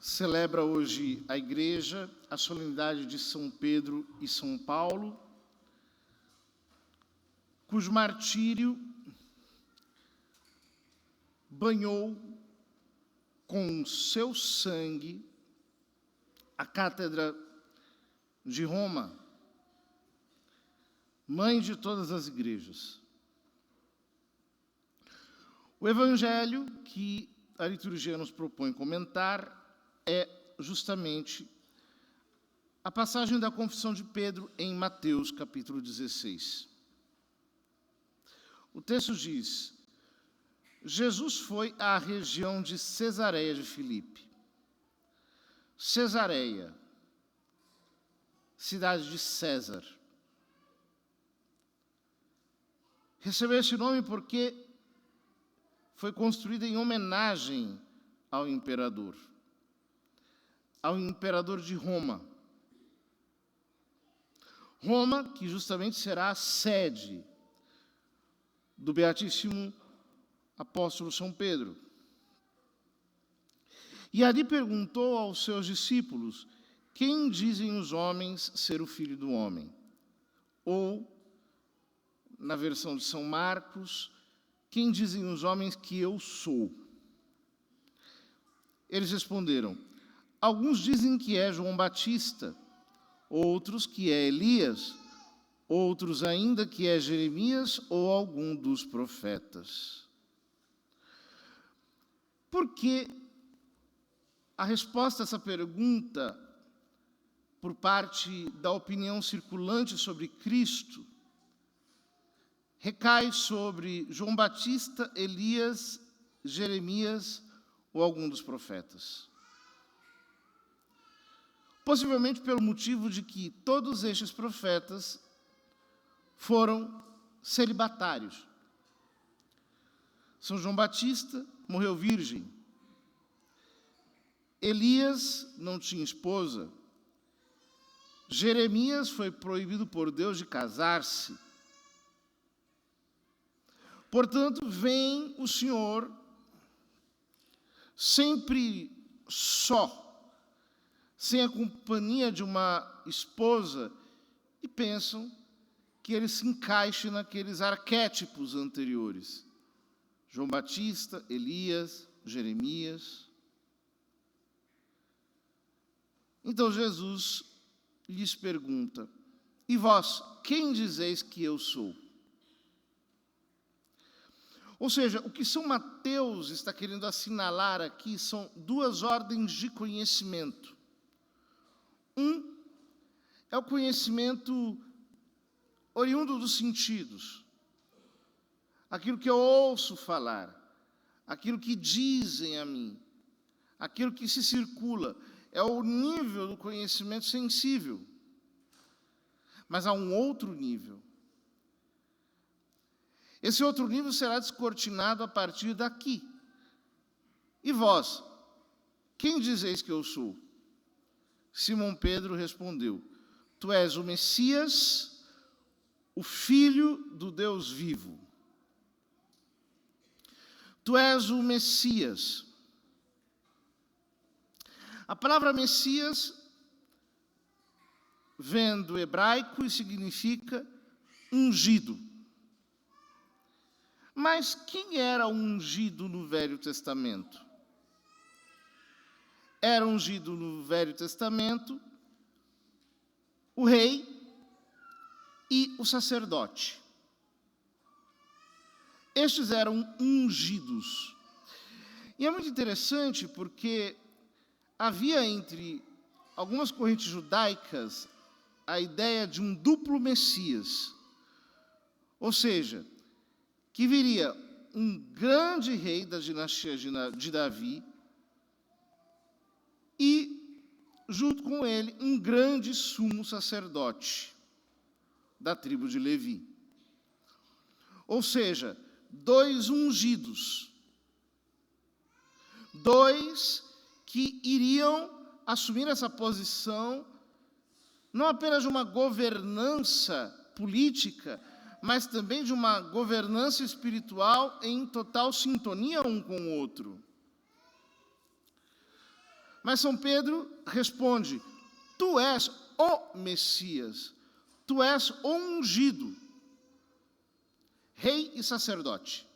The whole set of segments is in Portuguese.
celebra hoje a Igreja a solenidade de São Pedro e São Paulo, cujo martírio banhou com seu sangue a Cátedra de Roma, mãe de todas as igrejas. O evangelho que a liturgia nos propõe comentar é justamente a passagem da confissão de Pedro em Mateus, capítulo 16. O texto diz: Jesus foi à região de Cesareia de Filipe. Cesareia, cidade de César. Recebeu esse nome porque foi construída em homenagem ao imperador de Roma. Roma, que justamente será a sede do Beatíssimo Apóstolo São Pedro. E ali perguntou aos seus discípulos: quem dizem os homens ser o Filho do Homem? Ou, na versão de São Marcos, quem dizem os homens que eu sou? Eles responderam: alguns dizem que é João Batista, outros que é Elias, outros ainda que é Jeremias ou algum dos profetas. Porque a resposta a essa pergunta, por parte da opinião circulante sobre Cristo, recai sobre João Batista, Elias, Jeremias ou algum dos profetas. Possivelmente pelo motivo de que todos estes profetas foram celibatários. São João Batista morreu virgem. Elias não tinha esposa. Jeremias foi proibido por Deus de casar-se. Portanto, vem o Senhor sempre só, sem a companhia de uma esposa, e pensam que ele se encaixe naqueles arquétipos anteriores. João Batista, Elias, Jeremias. Então Jesus lhes pergunta: e vós, quem dizeis que eu sou? Ou seja, o que São Mateus está querendo assinalar aqui são duas ordens de conhecimento. Um é o conhecimento oriundo dos sentidos. Aquilo que eu ouço falar, aquilo que dizem a mim, aquilo que se circula, é o nível do conhecimento sensível. Mas há um outro nível. Esse outro nível será descortinado a partir daqui. E vós, quem dizeis que eu sou? Simão Pedro respondeu: tu és o Messias, o Filho do Deus vivo. Tu és o Messias. A palavra Messias vem do hebraico e significa ungido. Mas quem era ungido no Velho Testamento? Era ungido no Velho Testamento o rei e o sacerdote. Estes eram ungidos. E é muito interessante porque havia entre algumas correntes judaicas a ideia de um duplo Messias. Ou seja, que viria um grande rei da dinastia de Davi e, junto com ele, um grande sumo sacerdote da tribo de Levi. Ou seja, dois ungidos, dois que iriam assumir essa posição não apenas de uma governança política, mas também de uma governança espiritual em total sintonia um com o outro. Mas São Pedro responde: tu és o Messias, tu és o ungido, rei e sacerdote.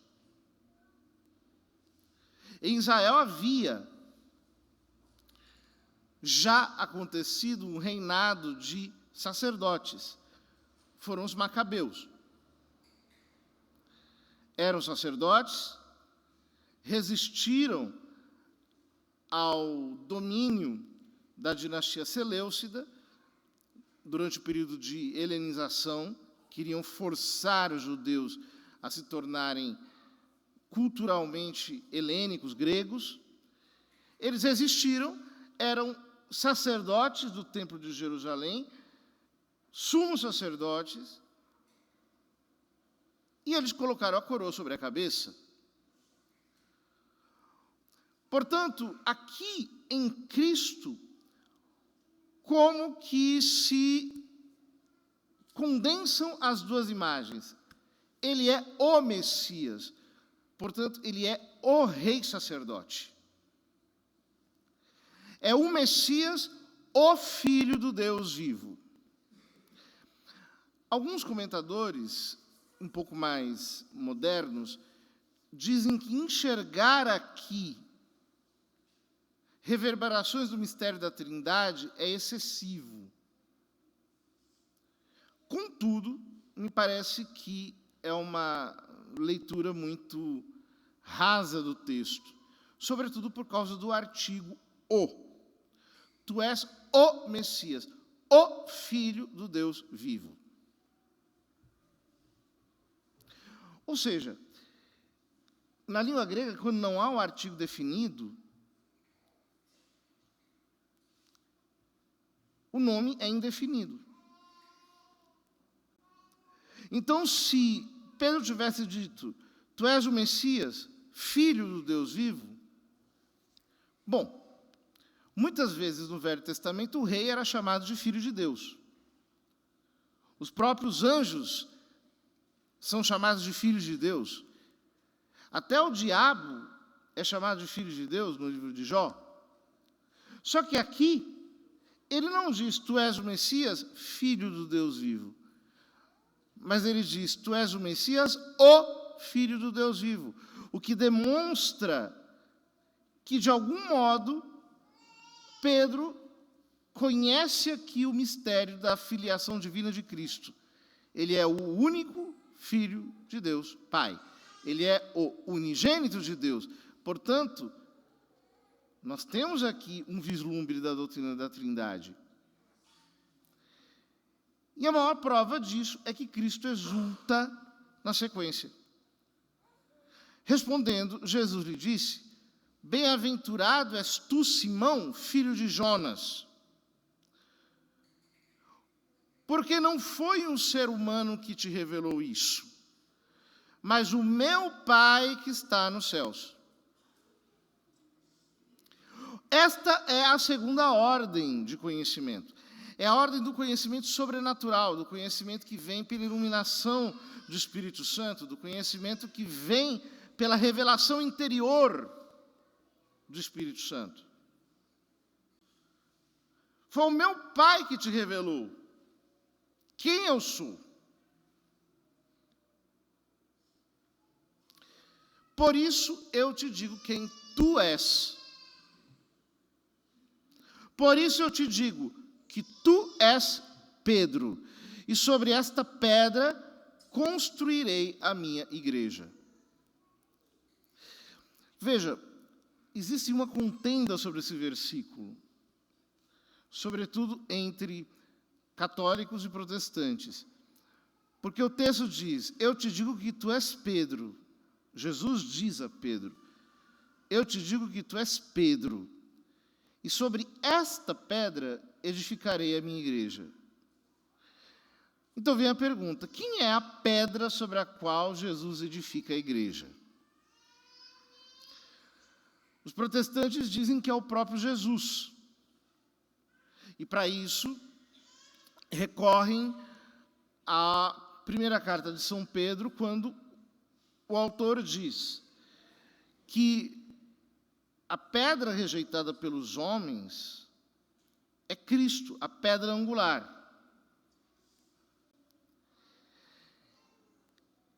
Em Israel havia já acontecido um reinado de sacerdotes. Foram os macabeus. Eram sacerdotes, resistiram ao domínio da dinastia Seleucida durante o período de helenização, queriam forçar os judeus a se tornarem culturalmente helênicos, gregos. Eles resistiram, eram sacerdotes do Templo de Jerusalém, sumos sacerdotes, e eles colocaram a coroa sobre a cabeça. Portanto, aqui em Cristo, como que se condensam as duas imagens. Ele é o Messias, portanto, ele é o rei sacerdote. É o Messias, o Filho do Deus vivo. Alguns comentadores, um pouco mais modernos, dizem que enxergar aqui reverberações do mistério da Trindade é excessivo. Contudo, me parece que é uma leitura muito rasa do texto, sobretudo por causa do artigo o. Tu és o Messias, o Filho do Deus vivo. Ou seja, na língua grega, quando não há um artigo definido, o nome é indefinido. Então, se Pedro tivesse dito, tu és o Messias, Filho do Deus vivo, bom, muitas vezes no Velho Testamento o rei era chamado de Filho de Deus. Os próprios anjos são chamados de filhos de Deus. Até o diabo é chamado de filho de Deus no livro de Jó. Só que aqui, ele não diz, tu és o Messias, Filho do Deus vivo. Mas ele diz, tu és o Messias, o Filho do Deus vivo. O que demonstra que, de algum modo, Pedro conhece aqui o mistério da filiação divina de Cristo. Ele é o único Filho de Deus, Pai. Ele é o unigênito de Deus. Portanto, nós temos aqui um vislumbre da doutrina da Trindade. E a maior prova disso é que Cristo exulta na sequência. Respondendo, Jesus lhe disse, bem-aventurado és tu, Simão, filho de Jonas, porque não foi um ser humano que te revelou isso, mas o meu Pai que está nos céus. Esta é a segunda ordem de conhecimento. É a ordem do conhecimento sobrenatural, do conhecimento que vem pela iluminação do Espírito Santo, do conhecimento que vem pela revelação interior do Espírito Santo. Foi o meu Pai que te revelou quem eu sou. Por isso eu te digo quem tu és. Por isso eu te digo que tu és Pedro, e sobre esta pedra construirei a minha igreja. Veja, existe uma contenda sobre esse versículo, sobretudo entre católicos e protestantes, porque o texto diz, eu te digo que tu és Pedro. Jesus diz a Pedro, eu te digo que tu és Pedro, e sobre esta pedra edificarei a minha igreja. Então vem a pergunta, quem é a pedra sobre a qual Jesus edifica a igreja? Os protestantes dizem que é o próprio Jesus. E para isso, recorrem à primeira carta de São Pedro, quando o autor diz que a pedra rejeitada pelos homens é Cristo, a pedra angular.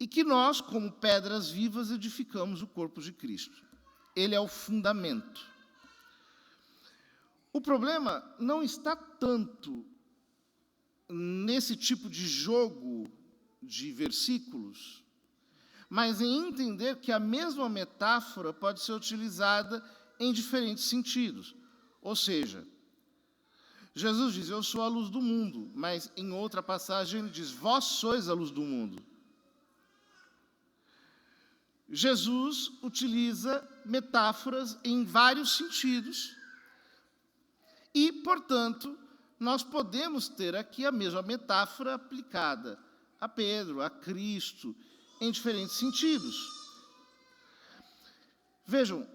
E que nós, como pedras vivas, edificamos o corpo de Cristo. Ele é o fundamento. O problema não está tanto nesse tipo de jogo de versículos, mas em entender que a mesma metáfora pode ser utilizada em diferentes sentidos. Ou seja, Jesus diz, eu sou a luz do mundo, mas em outra passagem ele diz, vós sois a luz do mundo. Jesus utiliza metáforas em vários sentidos e, portanto, nós podemos ter aqui a mesma metáfora aplicada a Pedro, a Cristo, em diferentes sentidos. Vejam,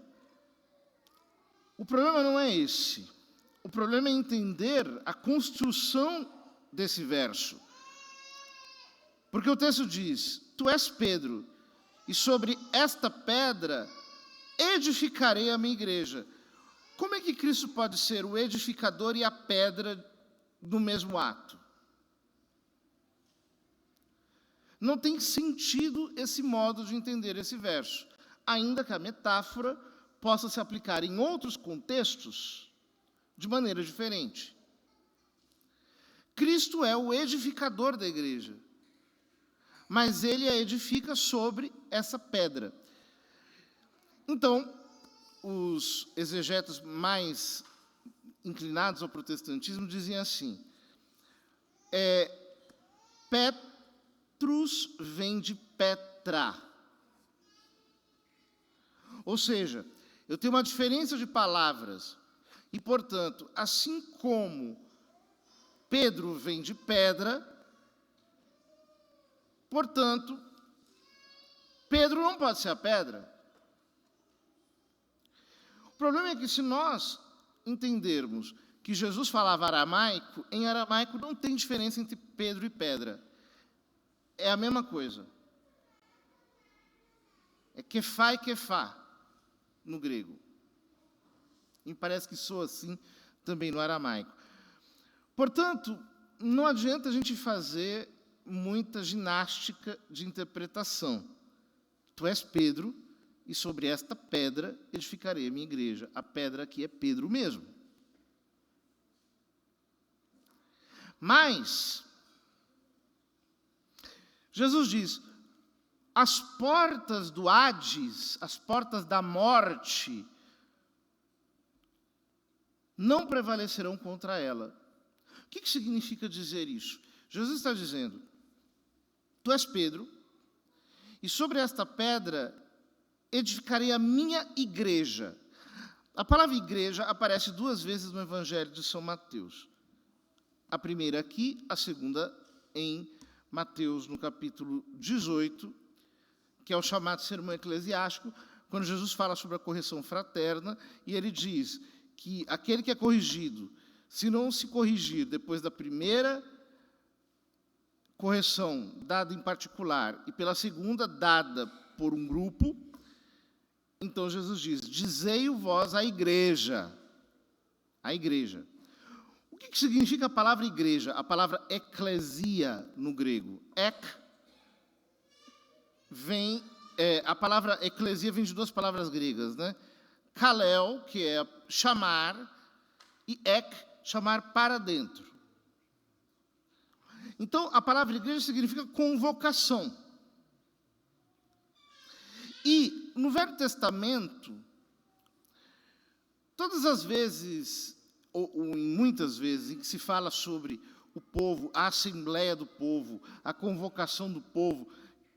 o problema não é esse. O problema é entender a construção desse verso. Porque o texto diz, tu és Pedro, e sobre esta pedra edificarei a minha igreja. Como é que Cristo pode ser o edificador e a pedra no mesmo ato? Não tem sentido esse modo de entender esse verso, ainda que a metáfora possa se aplicar em outros contextos de maneira diferente. Cristo é o edificador da igreja, mas ele a edifica sobre essa pedra. Então, os exegetas mais inclinados ao protestantismo diziam assim, Petrus vem de Petra. Ou seja, eu tenho uma diferença de palavras, e, portanto, assim como Pedro vem de pedra, portanto, Pedro não pode ser a pedra. O problema é que se nós entendermos que Jesus falava aramaico, em aramaico não tem diferença entre Pedro e pedra. É a mesma coisa. É kefá e kefá, no grego. E parece que soa assim também no aramaico. Portanto, não adianta a gente fazer muita ginástica de interpretação. Tu és Pedro, e sobre esta pedra edificarei a minha igreja. A pedra aqui é Pedro mesmo. Mas, Jesus diz, as portas do Hades, as portas da morte, não prevalecerão contra ela. O que significa dizer isso? Jesus está dizendo, tu és Pedro, e sobre esta pedra edificarei a minha igreja. A palavra igreja aparece 2 vezes no Evangelho de São Mateus. A primeira aqui, a segunda em Mateus, no capítulo 18, que é o chamado sermão eclesiástico, quando Jesus fala sobre a correção fraterna, e ele diz que aquele que é corrigido, se não se corrigir depois da primeira correção dada em particular, e pela segunda dada por um grupo, então Jesus diz, dizei-o vós à igreja. A igreja. O que significa a palavra igreja? A palavra eclesia no grego. A palavra eclesia vem de 2 palavras gregas, né? Kalel, que é chamar, e chamar para dentro. Então, a palavra igreja significa convocação. E, no Velho Testamento, todas as vezes, ou em muitas vezes, em que se fala sobre o povo, a assembleia do povo, a convocação do povo,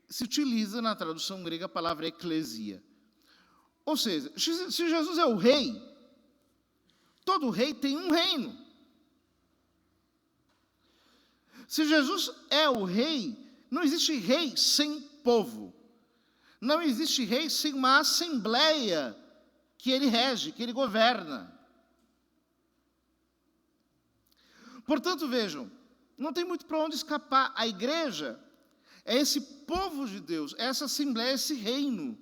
se utiliza na tradução grega a palavra eclesia. Ou seja, se Jesus é o rei, todo rei tem um reino. Se Jesus é o rei, não existe rei sem povo. Não existe rei sem uma assembleia que ele rege, que ele governa. Portanto, vejam, não tem muito para onde escapar. A igreja é esse povo de Deus, essa assembleia, esse reino.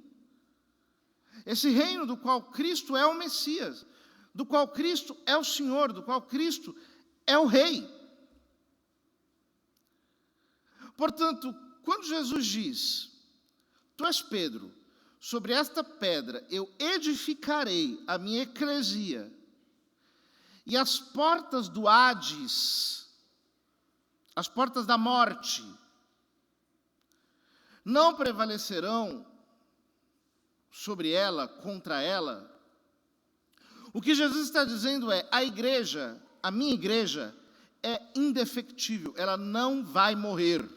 Esse reino do qual Cristo é o Messias, do qual Cristo é o Senhor, do qual Cristo é o Rei. Portanto, quando Jesus diz: tu és Pedro, sobre esta pedra eu edificarei a minha eclesia, e as portas do Hades, as portas da morte, não prevalecerão sobre ela, contra ela. O que Jesus está dizendo é: a igreja, a minha igreja, é indefectível, ela não vai morrer.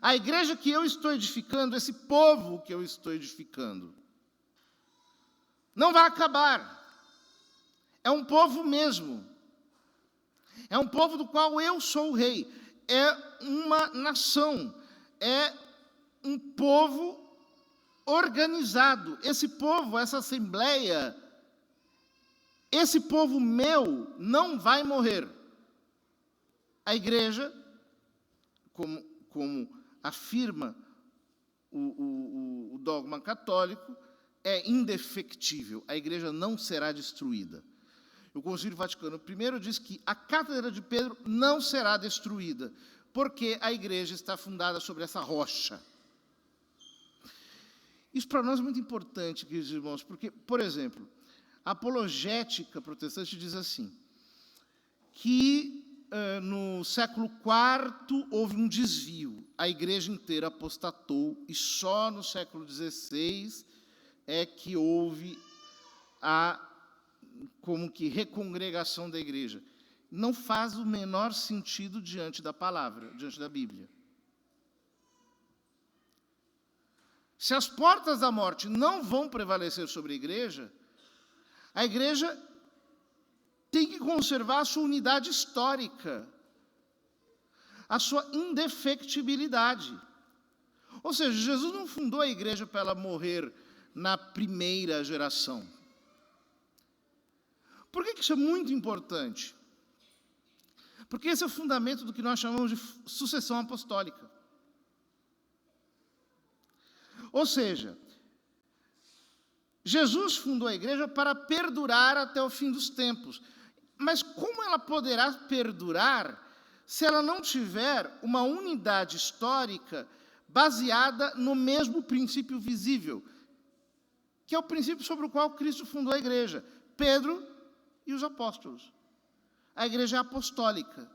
A igreja que eu estou edificando, esse povo que eu estou edificando, não vai acabar. É um povo mesmo. É um povo do qual eu sou o rei. É uma nação. É um povo organizado. Esse povo, essa assembleia, esse povo meu não vai morrer. A igreja, como afirma o dogma católico, é indefectível. A igreja não será destruída. O Concílio Vaticano I diz que a cátedra de Pedro não será destruída, porque a igreja está fundada sobre essa rocha. Isso para nós é muito importante, queridos irmãos, porque, por exemplo, a apologética protestante diz assim, que no século IV houve um desvio, a igreja inteira apostatou, e só no século XVI é que houve a como que recongregação da igreja. Não faz o menor sentido diante da palavra, diante da Bíblia. Se as portas da morte não vão prevalecer sobre a igreja tem que conservar a sua unidade histórica, a sua indefectibilidade. Ou seja, Jesus não fundou a igreja para ela morrer na primeira geração. Por que isso é muito importante? Porque esse é o fundamento do que nós chamamos de sucessão apostólica. Ou seja, Jesus fundou a igreja para perdurar até o fim dos tempos. Mas como ela poderá perdurar se ela não tiver uma unidade histórica baseada no mesmo princípio visível, que é o princípio sobre o qual Cristo fundou a igreja? Pedro e os apóstolos. A igreja é apostólica.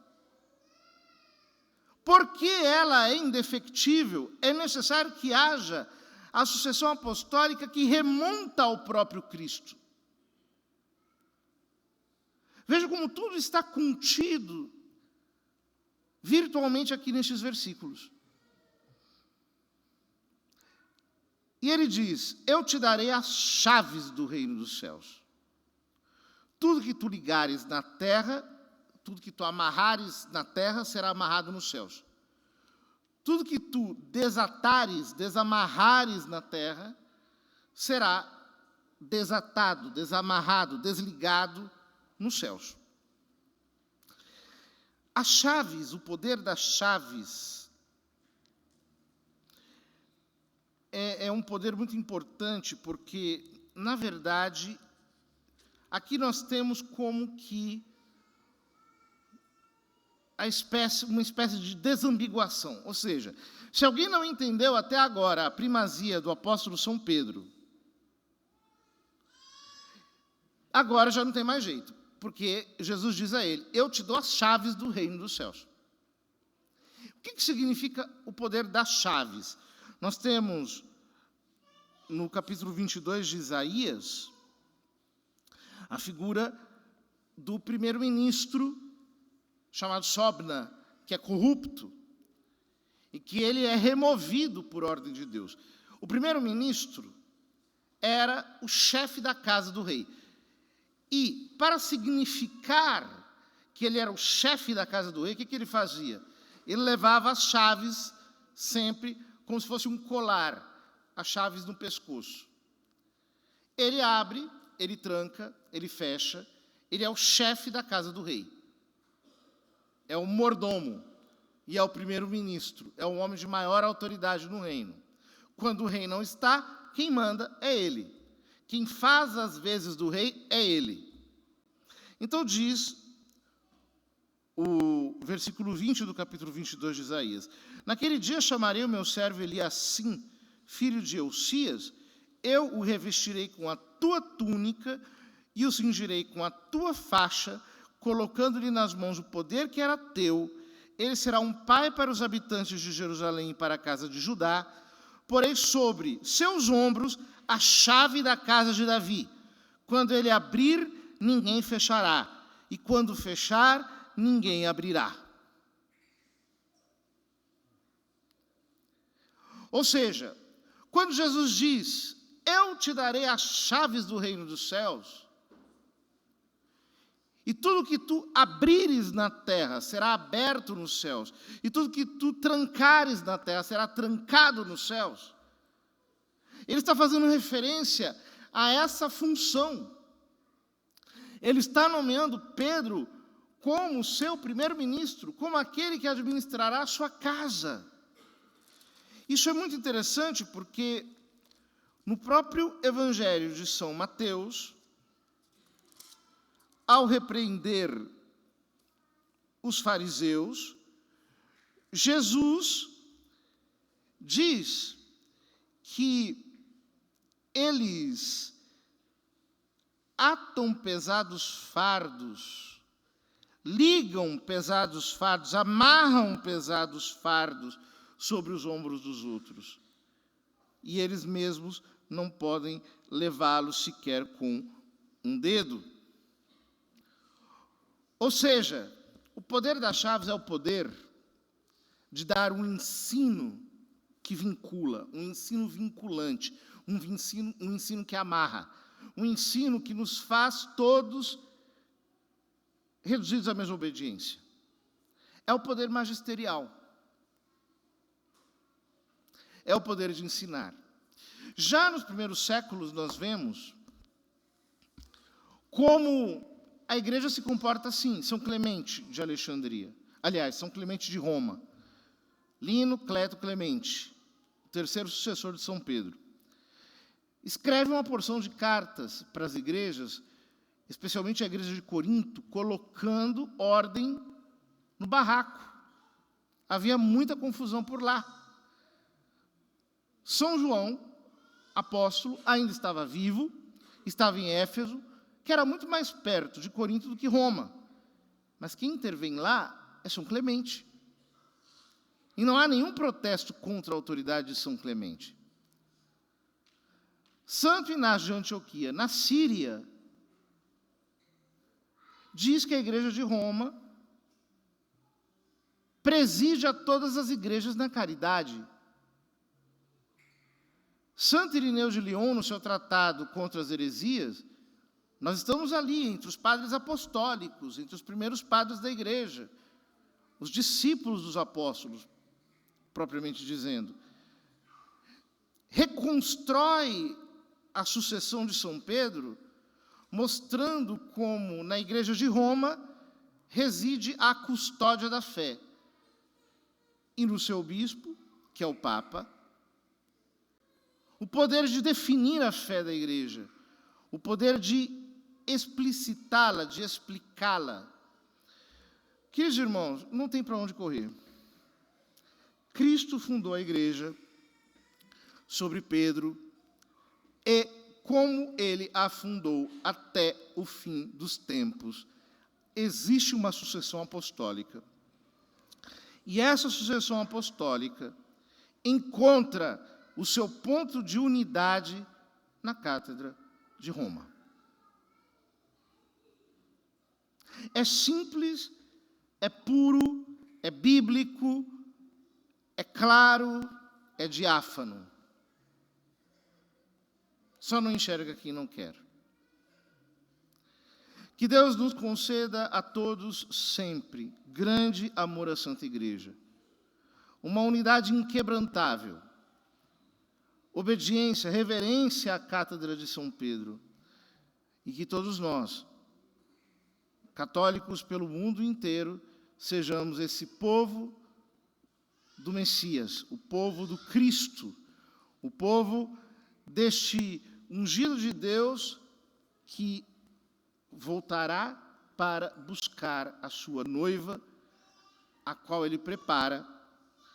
Porque ela é indefectível, é necessário que haja a sucessão apostólica que remonta ao próprio Cristo. Veja como tudo está contido virtualmente aqui nestes versículos. E ele diz: eu te darei as chaves do reino dos céus. Tudo que tu ligares na terra, tudo que tu amarrares na terra, será amarrado nos céus. Tudo que tu desatares, desamarrares na terra, será desatado, desamarrado, desligado nos céus. As chaves, o poder das chaves, é um poder muito importante, porque, na verdade, aqui nós temos como que uma espécie de desambiguação. Ou seja, se alguém não entendeu até agora a primazia do apóstolo São Pedro, agora já não tem mais jeito, porque Jesus diz a ele: eu te dou as chaves do reino dos céus. O que significa o poder das chaves? Nós temos, no capítulo 22 de Isaías, a figura do primeiro-ministro, chamado Sobna, que é corrupto, e que ele é removido por ordem de Deus. O primeiro-ministro era o chefe da casa do rei. E, para significar que ele era o chefe da casa do rei, o que ele fazia? Ele levava as chaves sempre como se fosse um colar, as chaves no pescoço. Ele abre, ele tranca, ele fecha, ele é o chefe da casa do rei. É o mordomo e é o primeiro-ministro, é o homem de maior autoridade no reino. Quando o rei não está, quem manda é ele. Quem faz as vezes do rei é ele. Então diz o versículo 20 do capítulo 22 de Isaías: naquele dia chamarei o meu servo Eliassim, filho de Eucias, eu o revestirei com a tua túnica e o cingirei com a tua faixa, colocando-lhe nas mãos o poder que era teu. Ele será um pai para os habitantes de Jerusalém e para a casa de Judá. Porei sobre seus ombros a chave da casa de Davi. Quando ele abrir, ninguém fechará, e quando fechar, ninguém abrirá. Ou seja, quando Jesus diz, eu te darei as chaves do reino dos céus, e tudo que tu abrires na terra será aberto nos céus, e tudo que tu trancares na terra será trancado nos céus. Ele está fazendo referência a essa função. Ele está nomeando Pedro como seu primeiro-ministro, como aquele que administrará a sua casa. Isso é muito interessante porque no próprio Evangelho de São Mateus, ao repreender os fariseus, Jesus diz que eles atam pesados fardos, ligam pesados fardos, amarram pesados fardos sobre os ombros dos outros. E eles mesmos não podem levá-los sequer com um dedo. Ou seja, o poder das chaves é o poder de dar um ensino que vincula, um ensino vinculante, um ensino que amarra, um ensino que nos faz todos reduzidos à mesma obediência. É o poder magisterial. É o poder de ensinar. Já nos primeiros séculos nós vemos como a igreja se comporta assim. São Clemente de Alexandria, aliás, São Clemente de Roma, Lino, Cleto, Clemente, o terceiro sucessor de São Pedro, escreve uma porção de cartas para as igrejas, especialmente a igreja de Corinto, colocando ordem no barraco. Havia muita confusão por lá. São João, apóstolo, ainda estava vivo, estava em Éfeso, que era muito mais perto de Corinto do que Roma. Mas quem intervém lá é São Clemente. E não há nenhum protesto contra a autoridade de São Clemente. Santo Inácio de Antioquia, na Síria, diz que a igreja de Roma preside a todas as igrejas na caridade. Santo Irineu de Lyon, no seu tratado contra as heresias, nós estamos ali entre os padres apostólicos, entre os primeiros padres da igreja, os discípulos dos apóstolos, propriamente dizendo. Reconstrói a sucessão de São Pedro, mostrando como na igreja de Roma reside a custódia da fé. E no seu bispo, que é o Papa, o poder de definir a fé da igreja, o poder de explicitá-la, de explicá-la. Queridos irmãos, não tem para onde correr. Cristo fundou a igreja sobre Pedro e como ele a fundou até o fim dos tempos, existe uma sucessão apostólica. E essa sucessão apostólica encontra o seu ponto de unidade na Cátedra de Roma. É simples, é puro, é bíblico, é claro, é diáfano. Só não enxerga quem não quer. Que Deus nos conceda a todos sempre grande amor à Santa Igreja, uma unidade inquebrantável, obediência, reverência à Cátedra de São Pedro, e que todos nós, católicos pelo mundo inteiro, sejamos esse povo do Messias, o povo do Cristo, o povo deste ungido de Deus que voltará para buscar a sua noiva, a qual ele prepara,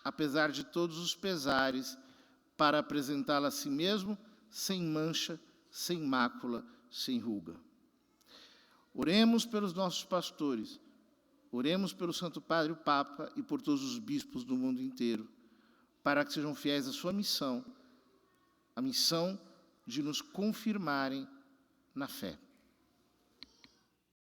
apesar de todos os pesares, para apresentá-la a si mesmo, sem mancha, sem mácula, sem ruga. Oremos pelos nossos pastores, oremos pelo Santo Padre, o Papa, e por todos os bispos do mundo inteiro, para que sejam fiéis à sua missão, a missão de nos confirmarem na fé.